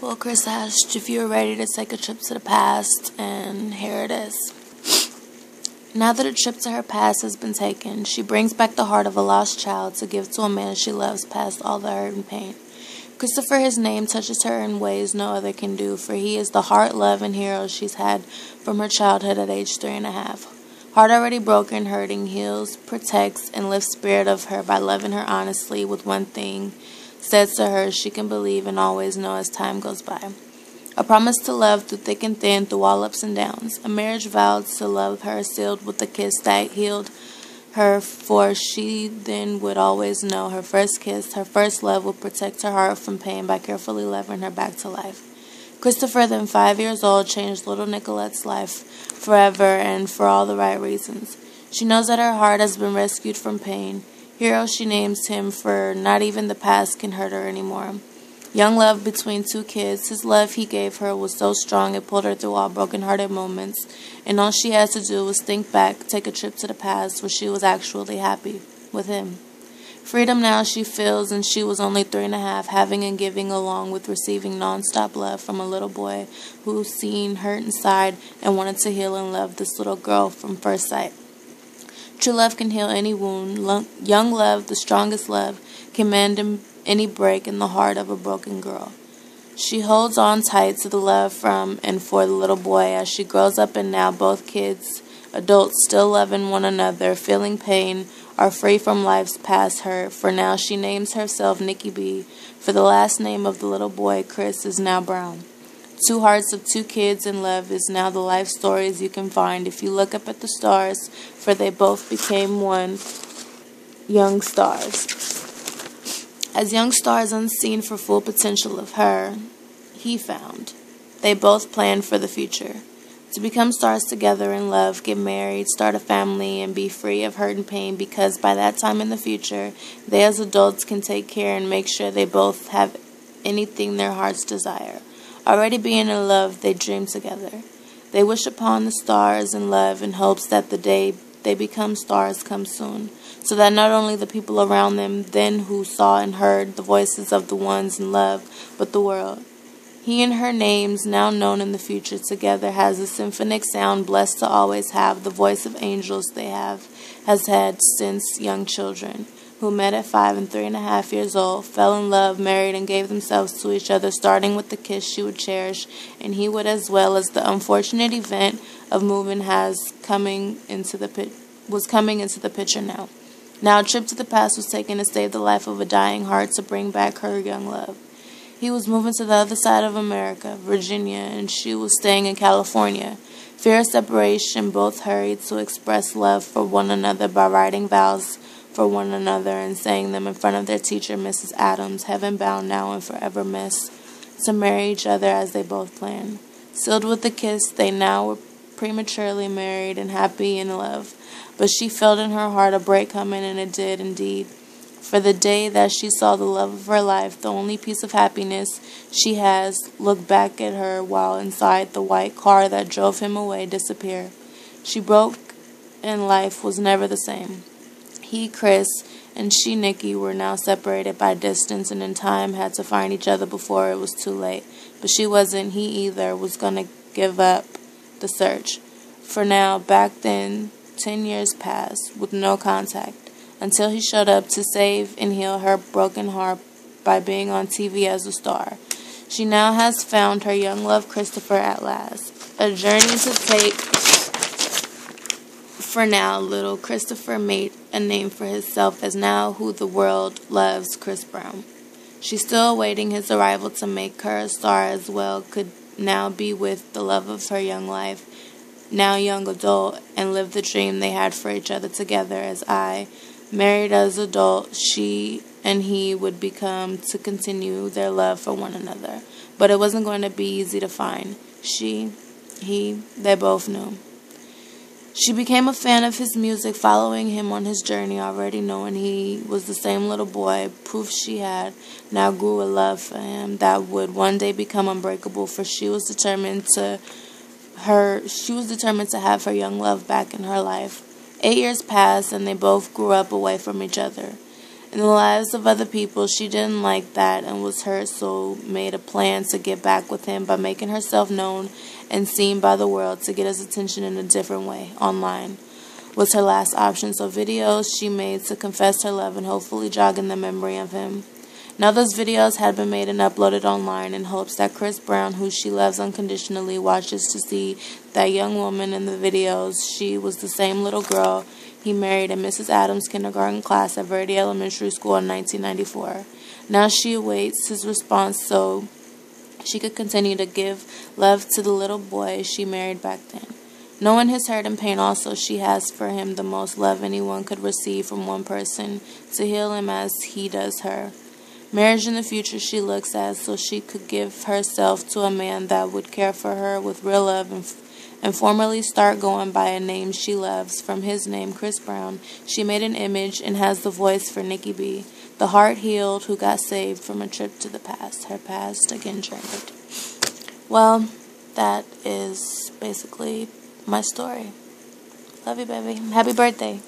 Well, Chris asked if you were ready to take a trip to the past, and here it is. Now that a trip to her past has been taken, she brings back the heart of a lost child to give to a man she loves past all the hurt and pain. Christopher, his name, touches her in ways no other can do, for he is the heart, love, and hero she's had from her childhood at age 3.5. Heart already broken, hurting, heals, protects, and lifts spirit of her by loving her honestly with one thing said to her she can believe and always know as time goes by. A promise to love through thick and thin, through all ups and downs. A marriage vowed to love her, sealed with a kiss that healed her, for she then would always know her first kiss, her first love would protect her heart from pain by carefully loving her back to life. Christopher, then 5 years old, changed little Nicolette's life forever and for all the right reasons. She knows that her heart has been rescued from pain. Hero she names him, for not even the past can hurt her anymore. Young love between two kids, his love he gave her was so strong it pulled her through all broken-hearted moments, and all she had to do was think back, take a trip to the past where she was actually happy with him. Freedom now she feels, and she was only 3.5, having and giving along with receiving non-stop love from a little boy who seen hurt inside and wanted to heal and love this little girl from first sight. True love can heal any wound. Young love, the strongest love, can mend any break in the heart of a broken girl. She holds on tight to the love from and for the little boy as she grows up, and now both kids, adults, still loving one another, feeling pain, are free from life's past hurt, for now she names herself Nikki B, for the last name of the little boy, Chris, is now Brown. Two hearts of two kids in love is now the life stories you can find if you look up at the stars, for they both became one, young stars. As young stars unseen for full potential of her, he found. They both planned for the future. To become stars together in love, get married, start a family, and be free of hurt and pain, because by that time in the future, they as adults can take care and make sure they both have anything their hearts desire. Already being in love, they dream together. They wish upon the stars in love in hopes that the day they become stars comes soon, so that not only the people around them then who saw and heard the voices of the ones in love, but the world. He and her names, now known in the future together, has a symphonic sound blessed to always have the voice of angels they has had since young children, who met at 5 and 3.5 years old, fell in love, married, and gave themselves to each other, starting with the kiss she would cherish, and he would, as well as the unfortunate event of moving was coming into the picture now. Now a trip to the past was taken to save the life of a dying heart to bring back her young love. He was moving to the other side of America, Virginia, and she was staying in California. Fear of separation, both hurried to express love for one another by writing vows for one another and saying them in front of their teacher, Mrs. Adams, heaven-bound now and forever miss, to marry each other as they both planned. Sealed with a kiss, they now were prematurely married and happy in love. But she felt in her heart a break coming, and it did indeed. For the day that she saw the love of her life, the only piece of happiness she has, look back at her while inside the white car that drove him away disappear. She broke, and life was never the same. He, Chris, and she, Nikki, were now separated by distance and in time had to find each other before it was too late. But she wasn't, he either, was going to give up the search. For now, back then, 10 years passed with no contact, until he showed up to save and heal her broken heart by being on TV as a star. She now has found her young love Christopher at last. A journey to take. For now, little Christopher made a name for himself as now who the world loves, Chris Brown. She's still awaiting his arrival to make her a star as well, could now be with the love of her young life, now young adult, and live the dream they had for each other together as married as adult, she and he would become to continue their love for one another. But it wasn't going to be easy to find. They both knew. She became a fan of his music, following him on his journey, already knowing he was the same little boy. Proof she had now grew a love for him that would one day become unbreakable, for she was determined to have her young love back in her life. 8 years passed, and they both grew up away from each other. In the lives of other people, she didn't like that and was hurt, so made a plan to get back with him by making herself known and seen by the world to get his attention in a different way. Online was her last option, so videos she made to confess her love and hopefully jogging the memory of him. Now those videos had been made and uploaded online in hopes that Chris Brown, who she loves unconditionally, watches to see that young woman in the videos. She was the same little girl he married in Mrs. Adams' kindergarten class at Verde Elementary School in 1994. Now she awaits his response so she could continue to give love to the little boy she married back then. Knowing his hurt and pain also, she has for him the most love anyone could receive from one person to heal him as he does her. Marriage in the future she looks at so she could give herself to a man that would care for her with real love and formally start going by a name she loves. From his name, Chris Brown, she made an image and has the voice for Nikki B, the heart healed who got saved from a trip to the past. Her past again triggered. Well, that is basically my story. Love you, baby. Happy birthday.